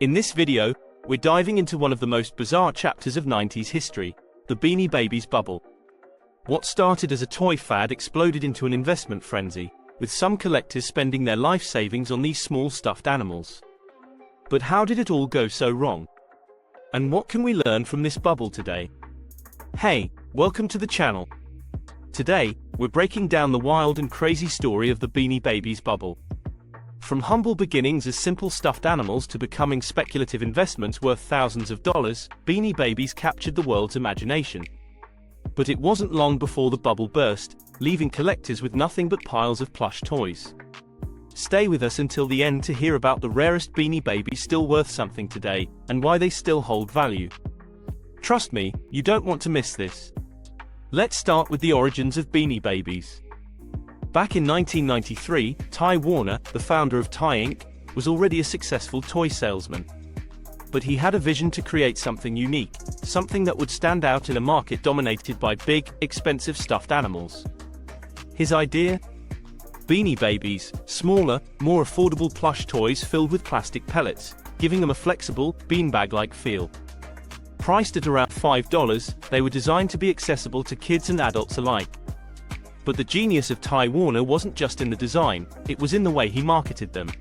In this video, we're diving into one of the most bizarre chapters of 90s history, the Beanie Babies bubble. What started as a toy fad exploded into an investment frenzy, with some collectors spending their life savings on these small stuffed animals. But how did it all go so wrong? And what can we learn from this bubble today? Hey, welcome to the channel. Today, we're breaking down the wild and crazy story of the Beanie Babies bubble. From humble beginnings as simple stuffed animals to becoming speculative investments worth thousands of dollars, Beanie Babies captured the world's imagination. But it wasn't long before the bubble burst, leaving collectors with nothing but piles of plush toys. Stay with us until the end to hear about the rarest Beanie Babies still worth something today, and why they still hold value. Trust me, you don't want to miss this. Let's start with the origins of Beanie Babies. Back in 1993, Ty Warner, the founder of Ty Inc., was already a successful toy salesman. But he had a vision to create something unique, something that would stand out in a market dominated by big, expensive stuffed animals. His idea? Beanie Babies, smaller, more affordable plush toys filled with plastic pellets, giving them a flexible, beanbag-like feel. Priced at around $5, they were designed to be accessible to kids and adults alike. But the genius of Ty Warner wasn't just in the design, it was in the way he marketed them.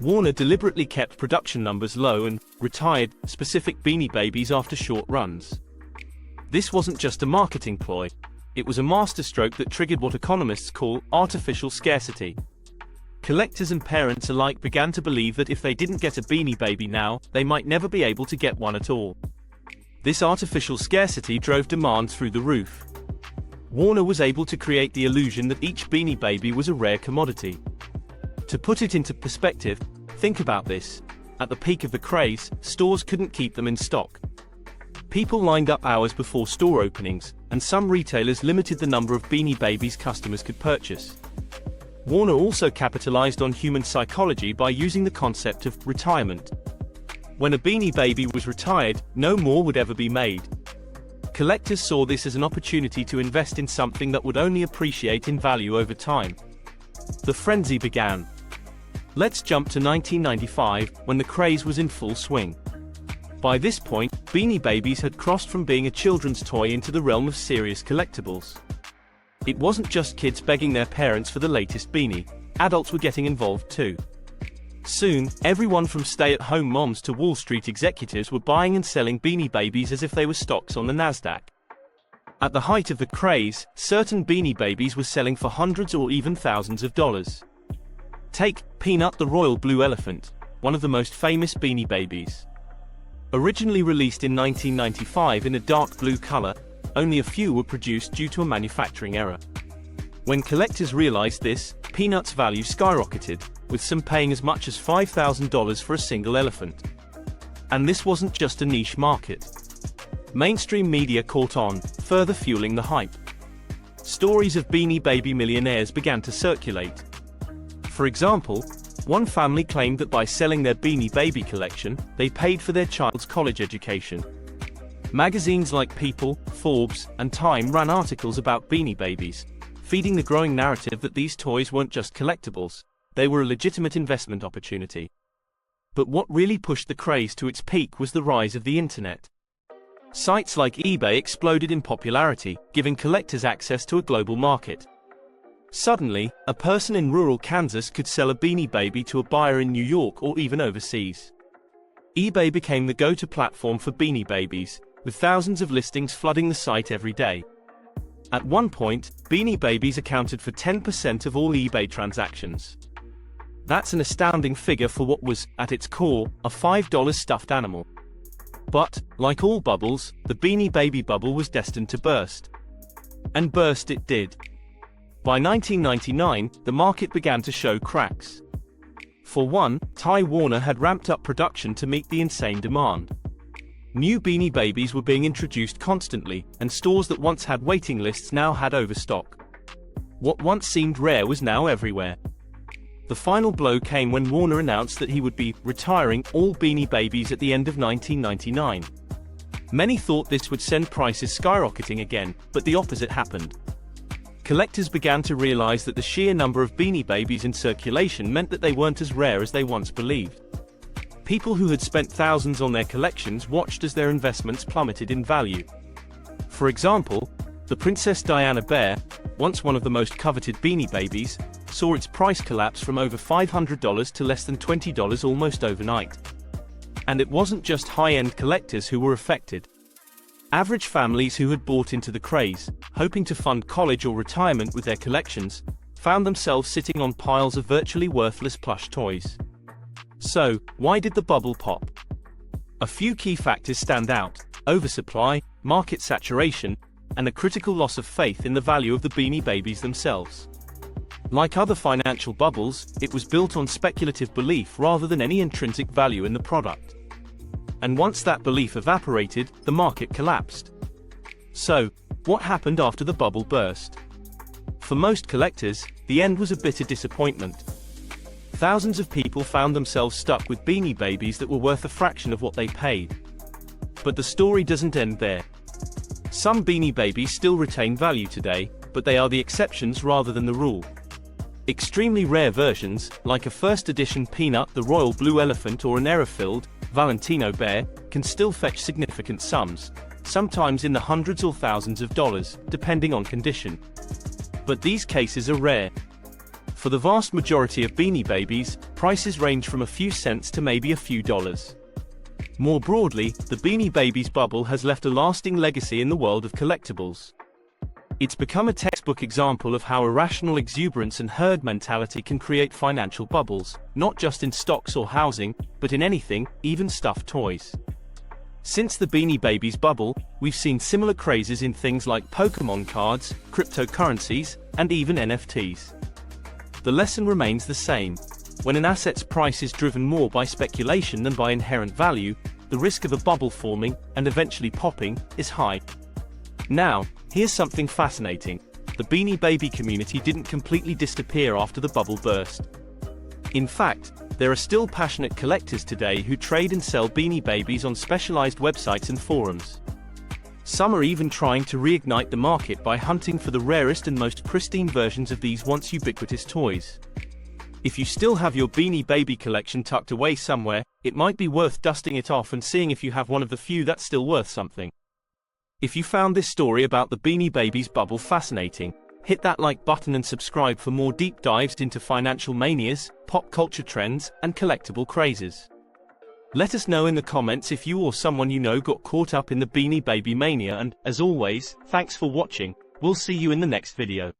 Warner deliberately kept production numbers low and retired specific Beanie Babies after short runs. This wasn't just a marketing ploy, it was a masterstroke that triggered what economists call artificial scarcity. Collectors and parents alike began to believe that if they didn't get a Beanie Baby now, they might never be able to get one at all. This artificial scarcity drove demand through the roof. Warner was able to create the illusion that each Beanie Baby was a rare commodity. To put it into perspective, think about this. At the peak of the craze, stores couldn't keep them in stock. People lined up hours before store openings, and some retailers limited the number of Beanie Babies customers could purchase. Warner also capitalized on human psychology by using the concept of retirement. When a Beanie Baby was retired, no more would ever be made. Collectors saw this as an opportunity to invest in something that would only appreciate in value over time. The frenzy began. Let's jump to 1995, when the craze was in full swing. By this point, Beanie Babies had crossed from being a children's toy into the realm of serious collectibles. It wasn't just kids begging their parents for the latest beanie, adults were getting involved too. Soon, everyone from stay-at-home moms to Wall Street executives were buying and selling Beanie Babies as if they were stocks on the Nasdaq. At the height of the craze, certain Beanie Babies were selling for hundreds or even thousands of dollars. Take Peanut the Royal Blue Elephant, one of the most famous Beanie Babies. Originally released in 1995 in a dark blue color, only a few were produced due to a manufacturing error. When collectors realized this, Peanut's value skyrocketed, with some paying as much as $5,000 for a single elephant. And this wasn't just a niche market. Mainstream media caught on, further fueling the hype. Stories of Beanie Baby millionaires began to circulate. For example, one family claimed that by selling their Beanie Baby collection, they paid for their child's college education. Magazines like People, Forbes, and Time ran articles about Beanie Babies, feeding the growing narrative that these toys weren't just collectibles, they were a legitimate investment opportunity. But what really pushed the craze to its peak was the rise of the internet. Sites like eBay exploded in popularity, giving collectors access to a global market. Suddenly, a person in rural Kansas could sell a Beanie Baby to a buyer in New York or even overseas. eBay became the go-to platform for Beanie Babies, with thousands of listings flooding the site every day. At one point, Beanie Babies accounted for 10% of all eBay transactions. That's an astounding figure for what was, at its core, a $5 stuffed animal. But, like all bubbles, the Beanie Baby bubble was destined to burst. And burst it did. By 1999, the market began to show cracks. For one, Ty Warner had ramped up production to meet the insane demand. New Beanie Babies were being introduced constantly, and stores that once had waiting lists now had overstock. What once seemed rare was now everywhere. The final blow came when Warner announced that he would be retiring all Beanie Babies at the end of 1999. Many thought this would send prices skyrocketing again, but the opposite happened. Collectors began to realize that the sheer number of Beanie Babies in circulation meant that they weren't as rare as they once believed. People who had spent thousands on their collections watched as their investments plummeted in value. For example, the Princess Diana bear, once one of the most coveted Beanie Babies, saw its price collapse from over $500 to less than $20 almost overnight. And it wasn't just high-end collectors who were affected. Average families who had bought into the craze, hoping to fund college or retirement with their collections, found themselves sitting on piles of virtually worthless plush toys. So, why did the bubble pop? A few key factors stand out: oversupply, market saturation, and a critical loss of faith in the value of the Beanie Babies themselves. Like other financial bubbles, it was built on speculative belief rather than any intrinsic value in the product. And once that belief evaporated, the market collapsed. So, what happened after the bubble burst? For most collectors, the end was a bitter disappointment. Thousands of people found themselves stuck with Beanie Babies that were worth a fraction of what they paid. But the story doesn't end there. Some Beanie Babies still retain value today, but they are the exceptions rather than the rule. Extremely rare versions, like a first edition Peanut the Royal Blue Elephant or an error-filled Valentino bear, can still fetch significant sums, sometimes in the hundreds or thousands of dollars, depending on condition. But these cases are rare. For the vast majority of Beanie Babies, prices range from a few cents to maybe a few dollars. More broadly, the Beanie Babies bubble has left a lasting legacy in the world of collectibles. It's become a textbook example of how irrational exuberance and herd mentality can create financial bubbles, not just in stocks or housing, but in anything, even stuffed toys. Since the Beanie Babies bubble, we've seen similar crazes in things like Pokémon cards, cryptocurrencies, and even NFTs. The lesson remains the same. When an asset's price is driven more by speculation than by inherent value, the risk of a bubble forming, and eventually popping, is high. Now, here's something fascinating. The Beanie Baby community didn't completely disappear after the bubble burst. In fact, there are still passionate collectors today who trade and sell Beanie Babies on specialized websites and forums. Some are even trying to reignite the market by hunting for the rarest and most pristine versions of these once ubiquitous toys. If you still have your Beanie Baby collection tucked away somewhere, it might be worth dusting it off and seeing if you have one of the few that's still worth something. If you found this story about the Beanie Babies bubble fascinating, hit that like button and subscribe for more deep dives into financial manias, pop culture trends, and collectible crazes. Let us know in the comments if you or someone you know got caught up in the Beanie Baby mania, and, as always, thanks for watching. We'll see you in the next video.